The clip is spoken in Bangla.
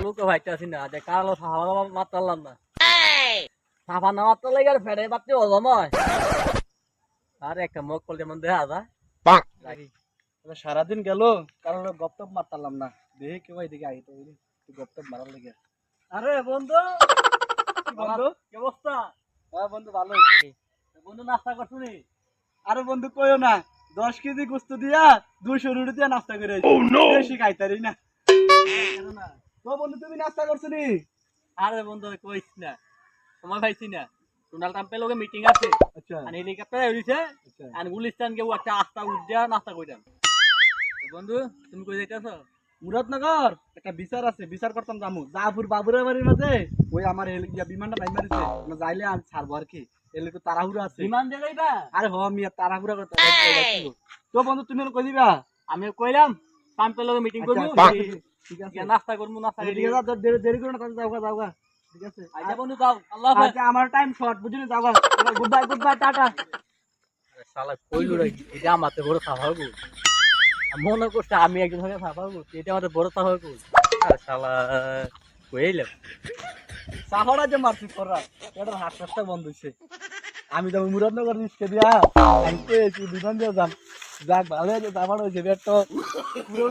বুকে ভাইতাছি না যে কালো সাফা মারতাম না সাফা না মারতে লাগে আর ফেড়ে বাচ্চা হজম হয় আর একটা মুখ করলে মন দেখা যায় সারাদিন গেল কারণ গপ্তপ মারতাম না দেখে কেউ এদিকে আইতো গপ্তপ মারার লেগে। আরে বন্ধু বন্ধু কি অবস্থা? হ্যাঁ বন্ধু ভালো। বন্ধু নাস্তা করছুনি? আরে বন্ধু কইও না 10 কেজি গোস্ত দিয়া 200 রুটি দিয়া নাস্তা করে বেশি খাইতারি না। তো বন্ধু তুমি নাস্তা করছো নি? আরে বন্ধু কইস না সময় পাইছি না ডোনাল্ড ট্রাম্পের লগে মিটিং আছে আচ্ছা আর হেলিকপ্টার উড়িছে আচ্ছা আর গুলিস্তান কেউ একটা আস্তা উঠা নাস্তা কইরাম। বন্ধু তুমি কই যাইতাছো? মুরাদনগর একটা বিচার আছে বিচার করতাম জামু জাফর বাবুরের বাড়ির মাঝে ওই আমার বিমানটা ভাই মারিছে আমরা যাইলে আমি ছাড়বো আর কি এলে তো তাড়াহুড়া আছে। বিমান দিয়ে যাইবা? আরে হ মিয়া তাড়াহুড়া করতে তো বন্ধু তুমি কই দিবা? আমি কইলাম ট্রাম্পের লগে মিটিং করবো আচ্ছা, ঠিক আছে নাস্তা করবো নাস্তা ঠিক আছে তোর দেরি করো না তাহলে যাওগা ঠিক আছে। আইজা বন্ধু যাও আল্লাহ হাফেজ। আচ্ছা আমার টাইম শর্ট বুঝলি যাওগা গুড বাই টাটা। শালা কইলু রে এটা আমাতে বড় সাফা গো মনে করছে আমি একজন হয়ে সাফা গো এটা আমাদের বড় সাফা গো আর শালা কইলাম সাফারা যে মারছি তোরা এটা হাসপাতাল বন্ধ হইছে আমি যাবো মুরাদনগর রিস্কে দিয়া আমি পেয়েছি বিমান দিয়ে যাম যাক ভালো হয়েছে আমার হয়েছে বেট তো পুরো